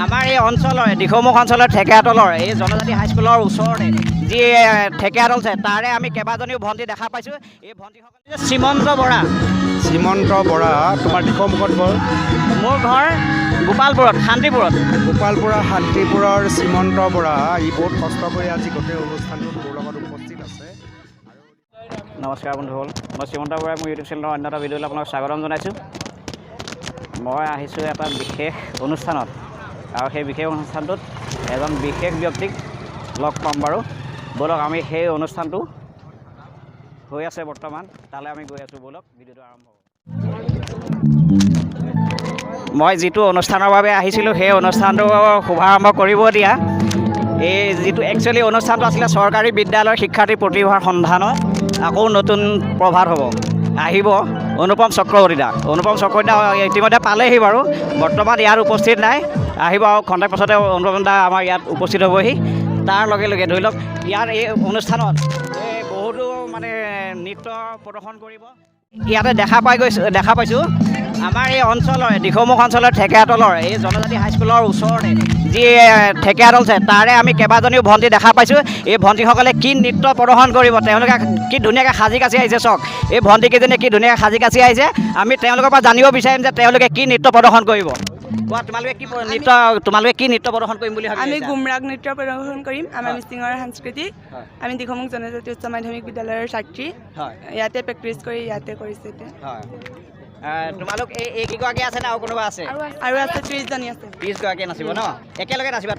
আমাৰ এই অঞ্চলৰ দিখৌমুখ অঞ্চলৰ ঠেকেয়াতলৰ এই জনজাতি হাইস্কুলৰ ওচৰতে যি ঠেকেয়াতল আছে তাৰে আমি কেইবাজনীও ভণ্টি দেখা পাইছোঁ। এই ভণ্টিসকলে শ্ৰীমন্ত বৰা তোমাৰ দিখৌমুখত ঘৰ? মোৰ ঘৰ গোপালপুৰত শান্তিপুৰৰ শ্ৰীমন্ত বৰা ই বহুত কষ্ট কৰি আজি গোটেই অনুষ্ঠানটোত মোৰ লগত উপস্থিত আছে। নমস্কাৰ বন্ধুসকল, মই শ্ৰীমন্ত বৰাই মোৰ ইউটিউব চেনেলৰ অন্য এটা ভিডিঅ'লৈ আপোনাক স্বাগতম জনাইছোঁ। মই আহিছোঁ এটা বিশেষ অনুষ্ঠানত আৰু সেই বিশেষ অনুষ্ঠানটোত এজন বিশেষ ব্যক্তিক লগ পাম বাৰু। ব'লক আমি সেই অনুষ্ঠানটো হৈ আছে বৰ্তমান, তালৈ আমি গৈ আছোঁ। ব'লক ভিডিঅ'টো আৰম্ভ হ'ব। মই যিটো অনুষ্ঠানৰ বাবে আহিছিলোঁ সেই অনুষ্ঠানটো শুভাৰম্ভ কৰিব দিয়া এই যিটো একচুৱেলি অনুষ্ঠানটো আছিলে চৰকাৰী বিদ্যালয়ৰ শিক্ষাৰ্থী প্ৰতিভাৰ সন্ধানত আকৌ নতুন প্ৰভাত হ'ব। আহিব অনুপম চক্ৰৱৰ্তীদা ইতিমধ্যে পালেহি বাৰু, বৰ্তমান ইয়াত উপস্থিত নাই। আহিব আৰু খন্তেক পাছতে অনুপম দা আমাৰ ইয়াত উপস্থিত হ'বহি। তাৰ লগে লগে ধৰি লওক ইয়াৰ এই অনুষ্ঠানত বহুতো মানে নৃত্য প্ৰদৰ্শন কৰিব। ইয়াতে দেখা পাইছোঁ আমাৰ এই অঞ্চলৰ দিখৌমুখ অঞ্চলৰ ঠেকেয়াতলৰ এই জনজাতি হাইস্কুলৰ ওচৰতে যি ঠেকেয়াতল আছে তাৰে আমি কেইবাজনীও ভণ্টি দেখা পাইছোঁ। এই ভণ্টিসকলে কি নৃত্য প্ৰদৰ্শন কৰিব, তেওঁলোকে কি ধুনীয়াকৈ সাজি কাচি আহিছে। চাওক এই ভণ্টিকেইজনীয়ে কি ধুনীয়াকৈ সাজি কাচি আহিছে। আমি তেওঁলোকৰ পৰা জানিব বিচাৰিম যে তেওঁলোকে কি নৃত্য প্ৰদৰ্শন কৰিব। কোৱা, তোমালোকে কি নৃত্য প্ৰদৰ্শন কৰিম বুলি ভাবিছা? আমি গুমৰাগ নৃত্য প্ৰদৰ্শন কৰিম। আমাৰ মিচিঙৰ সংস্কৃতি। আমি দিখৌমুখ জনজাতি উচ্চ মাধ্যমিক বিদ্যালয়ৰ ছাত্ৰী। ইয়াতে প্ৰেক্টিছ কৰি ইয়াতে কৰিছোঁ এতিয়া। তোমালোক এই কেইগৰাকী আছে নে আৰু কোনোবা আছে? আৰু আছে 30 জনী আছে। 30 গৰাকী নাচিব ন? একেলগে নাচিবা?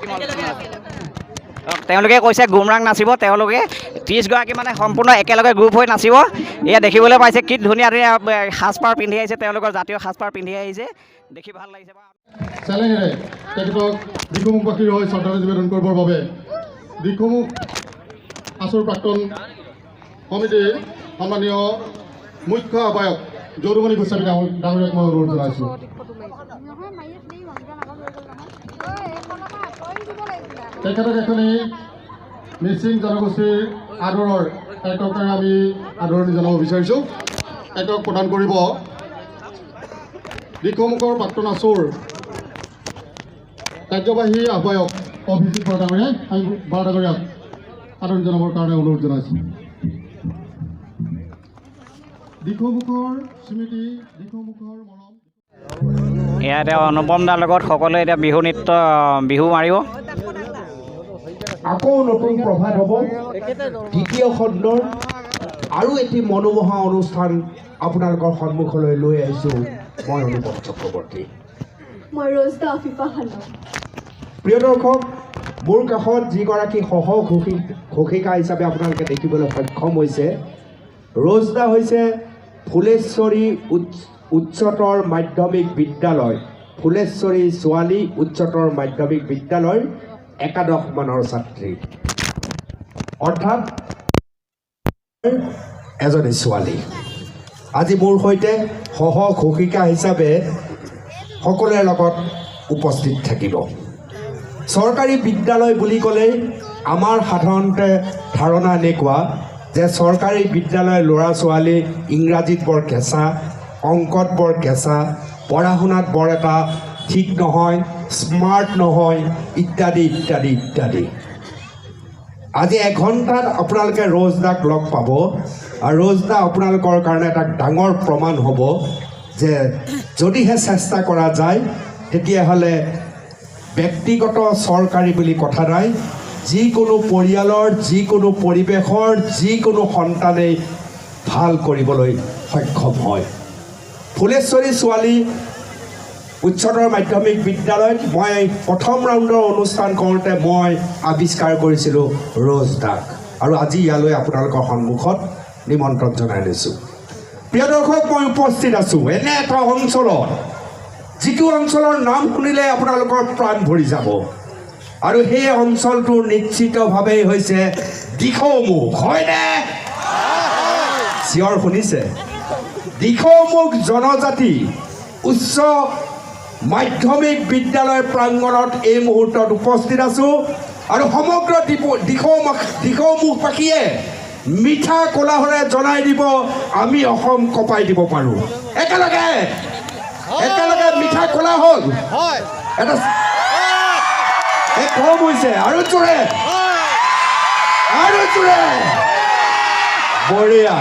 তেওঁলোকে কৈছে গুমৰাং নাচিব। তেওঁলোকে 30 গৰাকী মানে সম্পূৰ্ণ একেলগে গ্ৰুপ হৈ নাচিব। এয়া দেখিবলৈ পাইছে কি ধুনীয়া ধুনীয়া সাজপাৰ পিন্ধি আহিছে, তেওঁলোকৰ জাতীয় সাজপাৰ পিন্ধি আহিছে, দেখি ভাল লাগিছে। চেলেঙেৰে তেখেতক দিখৌমুখবাসীৰ হৈ শ্ৰদ্ধাঞ্জলি নিবেদন কৰিবৰ বাবে দিখৌমুখ আছুৰ প্ৰাক্তন সমিতিৰ সন্মানীয় মুখ্য আহ্বায়ক যদুমণি গোস্বামী ডাঙৰীয়াক মই অনুৰোধ জনাইছোঁ। তেখেতক এখনি মিচিং জনগোষ্ঠীৰ আদৰৰ এটকাৰে আমি আদৰণি জনাব বিচাৰিছোঁ। এটক প্ৰদান কৰিব দিখৌমুখৰ প্ৰাক্তন আছুৰ কাৰ্যবাহী আহ্বায়ক অভিজিত বৰা ডাঙৰীয়াক আমি বৰা ডাঙৰীয়াক আদৰণি জনাবৰ কাৰণে অনুৰোধ জনাইছোঁ। দিখৌমুখৰ স্মৃতি, দিখৌমুখৰ মৰম। এয়া এতিয়া অনুপম দাৰ লগত সকলোৱে এতিয়া বিহু মাৰিব। আকৌ নতুন প্ৰভাত হ'ব। দ্বিতীয় খণ্ডৰ আৰু এটি মনোমোহা অনুষ্ঠান আপোনালোকৰ সন্মুখলৈ লৈ আহিছোঁ। মই অনুপম চক্ৰৱৰ্তী। মই ৰজদা আফিফা খানম। প্ৰিয় দৰ্শক, মোৰ কাষত যিগৰাকী ঘোষিকা হিচাপে আপোনালোকে দেখিবলৈ সক্ষম হৈছে, ৰজদা হৈছে ফুলেশ্বৰী উচ্চতৰ মাধ্যমিক বিদ্যালয়, ফুলেশ্বৰী ছোৱালী উচ্চতৰ মাধ্যমিক বিদ্যালয়ৰ একাদশ মানৰ ছাত্ৰী, অৰ্থাৎ এজনী ছোৱালী। আজি মোৰ সৈতে ঘোষিকা হিচাপে সকলোৰে লগত উপস্থিত থাকিব। চৰকাৰী বিদ্যালয় বুলি ক'লেই আমাৰ সাধাৰণতে ধাৰণা এনেকুৱা যে চৰকাৰী বিদ্যালয়ৰ ল'ৰা ছোৱালী ইংৰাজীত বৰ কেঁচা, অংকত বৰ কেঁচা, পঢ়া শুনাত বৰ এটা ঠিক নহয়, স্মাৰ্ট নহয়, ইত্যাদি ইত্যাদি ইত্যাদি। আজি এঘণ্টাত আপোনালোকে ৰজদাক লগ পাব আৰু ৰজদা আপোনালোকৰ কাৰণে এটা ডাঙৰ প্ৰমাণ হ'ব যে যদিহে চেষ্টা কৰা যায় তেতিয়াহ'লে ব্যক্তিগত চৰকাৰী বুলি কথা নাই, যিকোনো পৰিয়ালৰ, যিকোনো পৰিৱেশৰ, যিকোনো সন্তানেই ভাল কৰিবলৈ সক্ষম হয়। ফুলেশ্বৰী ছোৱালী উচ্চতৰ মাধ্যমিক বিদ্যালয়ত মই প্ৰথম ৰাউণ্ডৰ অনুষ্ঠান কৰোঁতে মই আৱিষ্কাৰ কৰিছিলোঁ ৰজদাক, আৰু আজি ইয়ালৈ আপোনালোকৰ সন্মুখত নিমন্ত্ৰণ জনাই লৈছোঁ। প্ৰিয় দৰ্শক, মই উপস্থিত আছোঁ এনে এটা অঞ্চলত যিটো অঞ্চলৰ নাম শুনিলে আপোনালোকৰ প্ৰাণ ভৰি যাব, আৰু সেই অঞ্চলটোৰ নিশ্চিতভাৱেই হৈছে দিখৌমুখ। হয়নে? চিঞৰ শুনিছে? দিখৌমুখ জনজাতি উচ্চ মাধ্যমিক বিদ্যালয় প্ৰাংগণত এই মুহূৰ্তত উপস্থিত আছোঁ, আৰু সমগ্ৰ দিখৌমুখবাসীয়ে মিঠা কোলাহলে জনাই দিব আমি অসম কপাই দিব পাৰোঁ। একেলগে মিঠা কোলাহল এটা এই কম হৈছে আৰু জোৰে বঢ়িয়া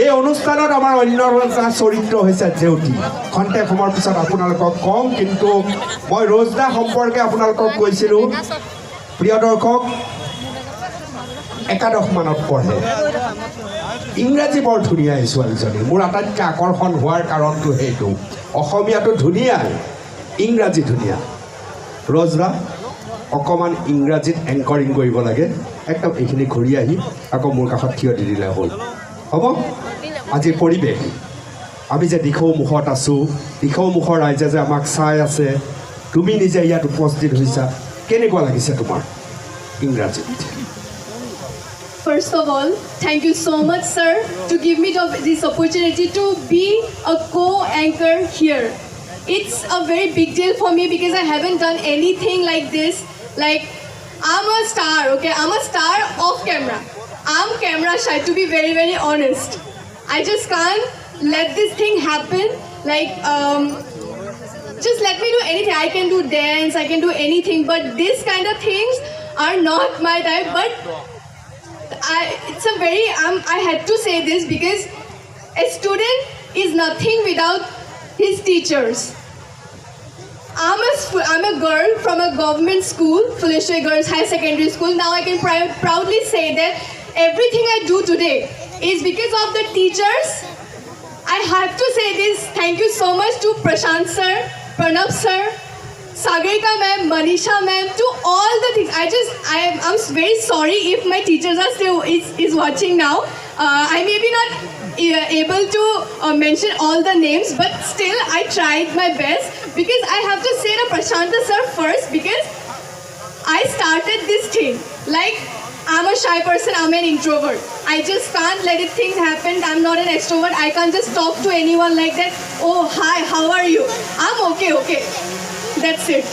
এই অনুষ্ঠানত আমাৰ অন্য এটা চৰিত্ৰ হৈছে জেউতি খন্তেক সময়ৰ পিছত আপোনালোকক কম কিন্তু মই ৰোজদা সম্পৰ্কে আপোনালোকক কৈছিলোঁ প্ৰিয় দৰ্শক একাদশ মানত পঢ়ে ইংৰাজী বৰ ধুনীয়া এই ছোৱালীজনী মোৰ আটাইতকৈ আকৰ্ষণ হোৱাৰ কাৰণটো সেইটো অসমীয়াটো ধুনীয়া ইংৰাজী ধুনীয়া ৰোজদা অকণমান ইংৰাজীত এংকৰিং কৰিব লাগে একদম এইখিনি ঘূৰি আহি আকৌ মোৰ কাষত থিয় দি দিলে হ'ল হ'ব আজিৰ পৰিৱেশ আমি যে দিখৌ মুখত আছোঁ দিখৌ মুখৰ ৰাইজে যে আমাক চাই আছে তুমি নিজে ইয়াত উপস্থিত হৈছা কেনেকুৱা লাগিছে তোমাৰ ইংৰাজীত First of all, thank you so much, sir, to give me this opportunity to be a co-anchor here. It's a very big deal for me because I haven't done anything like this. Like, I'm a star, okay? I'm a star off camera. I'm camera shy, to be very, very honest. I just can't let this thing happen. Like, just let me do anything. I can do dance, I can do anything, but this kind of things are not my type. But I had to say this because a student is nothing without his teachers. I'm a girl from a government school, Fuleshwar Girls High Secondary School. Now I can proudly say that everything I do today is because of the teachers. I have to say this, thank you so much to Prashant sir, Pranav sir, Sagarika ma'am, Manisha ma'am, to all the things. I'm very sorry if my teachers are still is watching now. I may be not able to mention all the names, but still I tried my best because I have to say to Prashanta sir first because I started this thing. Like, I'm a shy person, I'm an introvert. I just can't let things happen. I'm not an extrovert. I can't just talk to anyone like that. Oh, hi, how are you? I'm okay. That's it.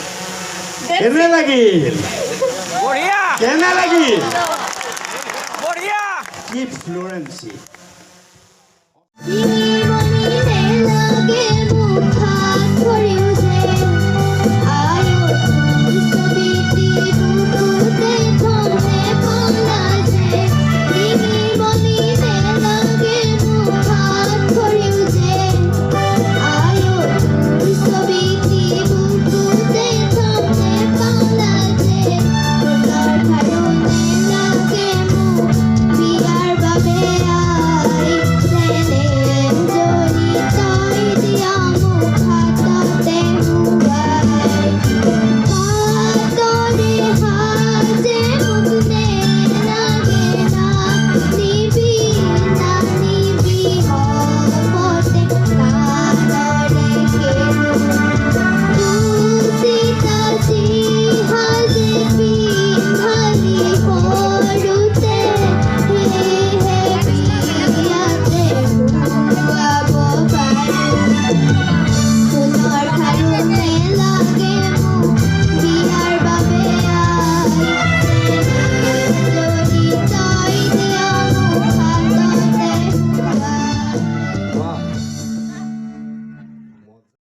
কেনে লাগিল বঢ়িয়া কেনে লাগিল বঢ়িয়া কি ফ্লুৰেন্সি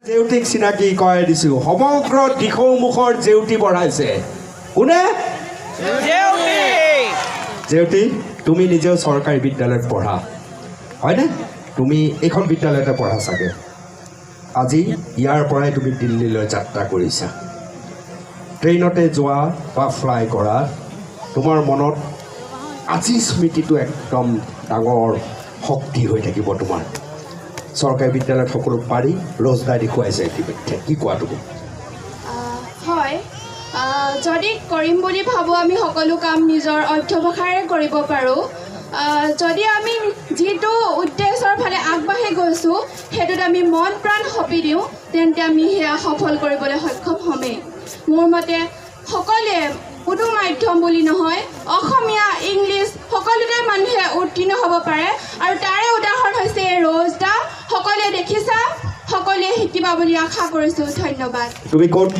জেউতিক চিনাকি কৰাই দিছোঁ সমগ্ৰ দিখৌ মুখৰ জেউতি বঢ়াইছে কোনে জেউতি তুমি নিজেও চৰকাৰী বিদ্যালয়ত পঢ়া হয়নে তুমি এইখন বিদ্যালয়তে পঢ়া চাগে আজি ইয়াৰ পৰাই তুমি দিল্লীলৈ যাত্ৰা কৰিছা ট্ৰেইনতে যোৱা বা ফ্লাই কৰা তোমাৰ মনত আজি স্মৃতিটো একদম ডাঙৰ শক্তি হৈ থাকিব তোমাৰ চৰকাৰী বিদ্যালয়ত সকলো পাৰি ৰোজদাই দেখুৱাইছে ইতিমধ্যে কি কোৱা তুমি হয় যদি কৰিম বুলি ভাবোঁ আমি সকলো কাম নিজৰ অধ্যৱসায়েৰে কৰিব পাৰোঁ যদি আমি যিটো উদ্দেশ্যৰ ফালে আগবাঢ়ি গৈছোঁ সেইটোত আমি মন প্ৰাণ সঁপি দিওঁ তেন্তে আমি সেয়া সফল কৰিবলৈ সক্ষম হ'মেই মোৰ মতে সকলোৱে কোনো মাধ্যম বুলি নহয় অসমীয়া ইংলিছ সকলোতে মানুহে উত্তীৰ্ণ হ'ব পাৰে আৰু তাৰে উদাহৰণ হৈছে ৰোজদা সকলোৱে দেখিছা সকলোৱে শিকিবা বুলি আশা কৰিছোঁ ধন্যবাদ তুমি ক'ত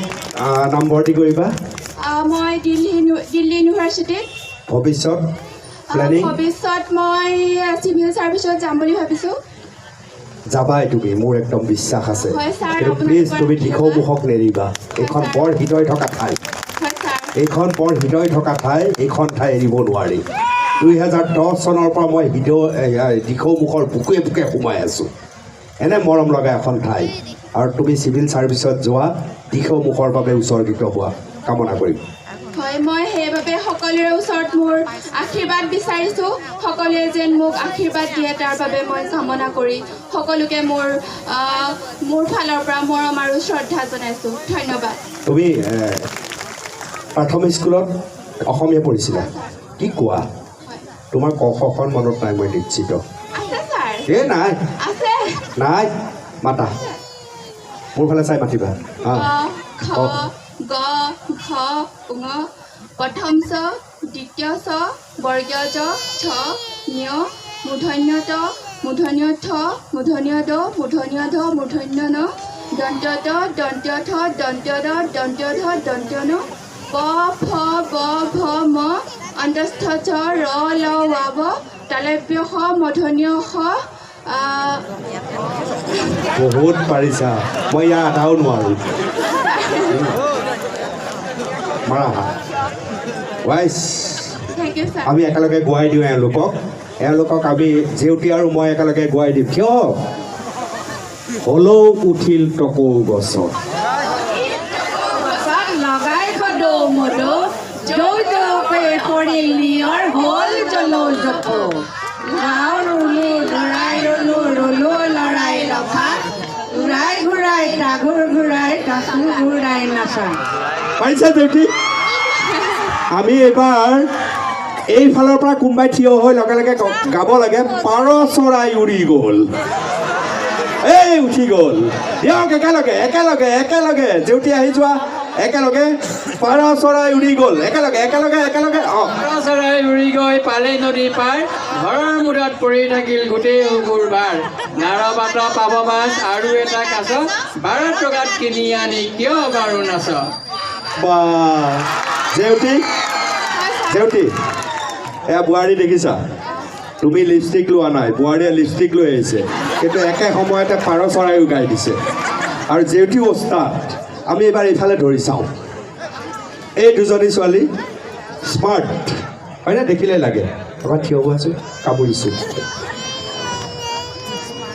নাম ভৰ্তি কৰিবা মই দিল্লী ইউনিভাৰ্চিটিত ভৱিষ্যত প্লেনিং ভৱিষ্যত মই চিভিল ছাৰ্ভিচত যাম বুলি ভাবিছোঁ যাবাই তুমি, মোৰ একদম বিশ্বাস আছে। হয়, ছাৰ, কিন্তু আপোনাৰ প্লিজ পৰা তুমি ধন্যবাদ। দিখৌমুখক নেৰিবা। এইখন বৰ হৃদয় থকা ঠাই, হয় ছাৰ এইখন বৰ হৃদয় থকা ঠাই, এইখন ঠাই এৰিব নোৱাৰি। 2010 চনৰ পৰা মই দিখৌমুখৰ বুকুৱে বুকুৱে সোমাই আছোঁ। এনে মৰম লগা এখন ঠাই, আৰু তুমি চিভিল ছাৰ্ভিচত যোৱা, দিখৌমুখৰ বাবে উৎসৰ্গিত হোৱা কামনা কৰিম। হয়, মই সেইবাবে সকলোৰে ওচৰত মোৰ আশীৰ্বাদ বিচাৰিছোঁ। সকলোৱে যেন মোক আশীৰ্বাদ দিয়ে তাৰ বাবে মই কামনা কৰি সকলোকে মোৰ ফালৰ পৰা মৰম আৰু শ্ৰদ্ধা জনাইছোঁ। ধন্যবাদ। তুমি প্ৰাথমিক স্কুলত অসমীয়া পঢ়িছিলা, কি কোৱা? তোমাৰ ক-খন মনত নাই মই নিশ্চিত। আছে ছাৰ, নাই আছে। নাই, মাতা মোৰ ফালে চাই মাতিবা। ক, খ, গ, ঘ, ঙ, প্ৰথম চ, দ্বিতীয় চ, বৰ্গীয় জ, ছ, ঞ, মূৰ্ধন্য ত, মূৰ্ধন্য থ, মূৰ্ধন্য দ, মূৰ্ধন্য ধ, মূৰ্ধন্য ণ, দন্ত্য ত, দন্ত্য থ, দন্ত্য দ, দন্ত্য ধ, দন্ত্য ণ, প, ফ, ব, ভ, ম, অন্তস্থ চ, ৰ, ল, ৱ, ব, তালব্য স, মূৰ্ধন্য স। বহুত পাৰিছা, মই ইয়াৰ আধাও নোৱাৰোঁ। মাৰা ৱাইছ, থেংক ইউ ছাৰ। আমি একেলগে গোৱাই দিওঁ এওঁলোকক আমি জেউতি আৰু মই একেলগে গোৱাই দিম। কিয়? হলৌ উঠিল টকৌ গছত, লগাই সদৌ মদৌ জৌ জৌকে সৰিল নিয়ৰ হ'ল জলৌ জপৌ গাঁও ৰুলো লৰাই ৰলো ৰলো লৰাই ৰভা উৰাই ঘূৰাই টাঘুৰ ঘূৰাই টাচু ঘূৰাই নাচা। পাৰিছা জেউতি? আমি এইবাৰ এইফালৰ পৰা কোনোবাই থিয় হৈ লগে লগে গাব লাগে, পাৰ চৰাই উৰি গ'ল, এই উঠি গ'ল। দিয়ক একেলগে একেলগে একেলগে, জেউতি আহি যোৱা, একেলগে পাৰ চৰাই উৰি গ'ল, একেলগে একেলগে একেলগে। পাৰ চৰাই উৰি গৈ পালে নদী পাৰ, ঘৰৰ মূৰত পৰি থাকিল গোটেই সুগুৰ বাৰ, নাৰবাত পাব মাছ আৰু এটা কাছ, 12 টকাত কিনি আনি কিয় বাৰু নাচ। বা জেউতি, জেউতি এয়া বোৱাৰী দেখিছা? তুমি লিপষ্টিক লোৱা নাই, বোৱাৰীয়ে লিপষ্টিক লৈ আহিছে, কিন্তু একে সময়তে পাৰ চৰাইও গাই দিছে। আৰু জেউতি ওস্তাদ, আমি এইবাৰ এইফালে ধৰি চাওঁ। এই দুজনী ছোৱালী স্মাৰ্ট হয়নে? দেখিলে লাগে। এবাৰ থিয় হোৱাচোন, কামুৰিছোঁ।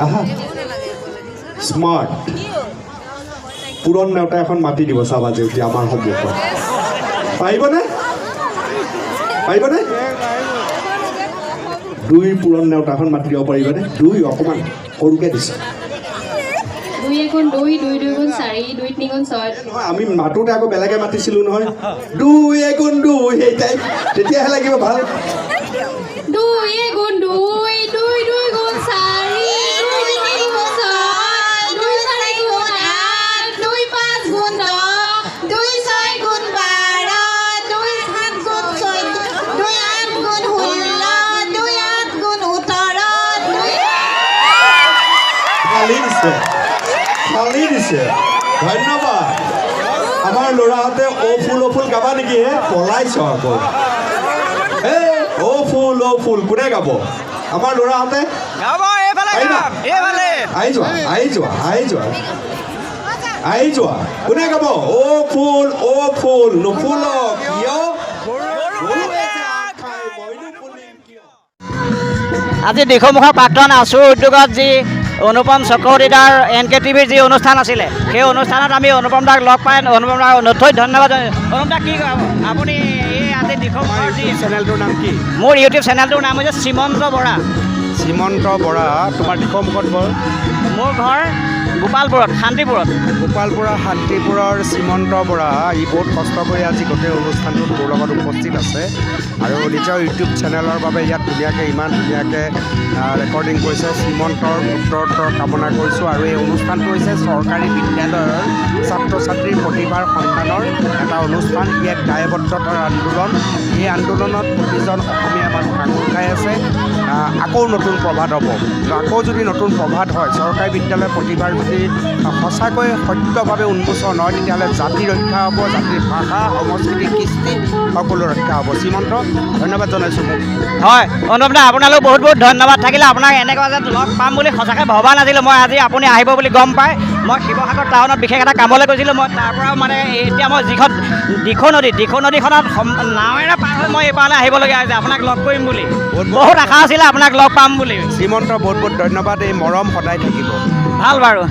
আহা, স্মাৰ্ট। পুৰণ নেওতা এখন মাতি দিব চাবা জেউতি আমাৰ সন্মুখত। পাৰিবনে? পাৰিবনে? 2 পুৰণ নেওতাখন মাতি দিব পাৰিবনে? 2 অকণমান সৰুকৈ দিছোঁ। 2 গুণ 2, 2 গুণ 4, 2 3 গুণ 6। আমি মাতোতে আকৌ বেলেগে মাতিছিলোঁ নহয়। 2 গুণ 2 সেই টাইপ, তেতিয়াহে লাগিব ভাল। 2 গুণ 2, 2 গুণ 4, 2 3 গুণ 6, 2 4 গুণ 8, 2 5 গুণ 10, 2 6 গুণ 12, 2 7 গুণ 14, 2 8 গুণ 16, 2 8 গুণ 18, ফালি দিছে, ফালি দিছে। ধন্যবাদ। আমাৰ ল'ৰাহঁতে অ' ফুল গাবা নেকি? হে পলাইছ আকৌ। এই অ' ফুল কোনে গাব? আমাৰ ল'ৰাহঁতে আহি যোৱা, আহি যোৱা, আহি যোৱা, আহি যোৱা। কোনে গাব? অ' ফুল নুফুলক কিয়? আজি দিখৌমুখৰ প্ৰাক্তন আছু উদ্যোগত যি অনুপম চক্ৰৱৰ্তীদাৰ NKtvৰ যি অনুষ্ঠান আছিলে, সেই অনুষ্ঠানত আমি অনুপম দাক লগ পাই অনুপম দাক নথৈ ধন্যবাদ জনাইছোঁ। অনুপম দা, কি আপুনি এই আজি দিখৌমুখৰ যি চেনেলটোৰ নাম কি? মোৰ ইউটিউব চেনেলটোৰ নাম হৈছে শ্ৰীমন্ত বৰা। শ্ৰীমন্ত বৰা। তোমাৰ দিখৌমুখত ঘৰ? মোৰ ঘৰ গোপালপুৰত, শান্তিপুৰত। শান্তিপুৰৰ শ্ৰীমন্ত বৰা ই বহুত কষ্ট কৰি আজি গোটেই অনুষ্ঠানটোত মোৰ লগত উপস্থিত আছে, আৰু নিজৰ ইউটিউব চেনেলৰ বাবে ইয়াত ধুনীয়াকৈ ইমান ধুনীয়াকৈ ৰেকৰ্ডিং কৰিছে। শ্ৰীমন্তৰ উত্তৰোত্তৰ কামনা কৰিছোঁ। আৰু এই অনুষ্ঠানটো হৈছে চৰকাৰী বিদ্যালয়ৰ ছাত্ৰ ছাত্ৰীৰ প্ৰতিভাৰ সন্ধানৰ এটা অনুষ্ঠান। ই এক দায়বদ্ধতাৰ আন্দোলন। এই আন্দোলনত প্ৰতিজন অসমীয়া মানুহ আঙুল খাই আছে, আকৌ নতুন প্ৰভাত হ'ব। আকৌ যদি নতুন প্ৰভাত হয়, চৰকাৰী বিদ্যালয় প্ৰতিভাৰ যদি সঁচাকৈ সত্যভাৱে উন্মোচন হয়, তেতিয়াহ'লে জাতি ৰক্ষা হ'ব, জাতিৰ ভাষা, সংস্কৃতি, কৃষ্টি সকলো ৰক্ষা হ'ব। শ্ৰীমন্ত, ধন্যবাদ জনাইছোঁ মোক। হয় অনুপ দা, আপোনালোক বহুত বহুত ধন্যবাদ থাকিলে। আপোনাক এনেকুৱা যে লগ পাম বুলি সঁচাকৈ ভবা নাছিলোঁ মই। আজি আপুনি আহিব বুলি গম পাই মই শিৱসাগৰ টাউনত বিশেষ এটা কামলৈ গৈছিলোঁ। মই তাৰ পৰাও মানে এতিয়া মই যিখন দিখৌ নদীখনত নাৱেৰে পাৰ হৈ মই এইপাৰলৈ আহিবলগীয়া হৈছে আপোনাক লগ কৰিম বুলি। বহুত আশা আছিলে আপোনাক লগ পাম বুলি। শ্ৰীমন্ত, বহুত বহুত ধন্যবাদ। এই মৰম সদায় থাকিব। ভাল বাৰু।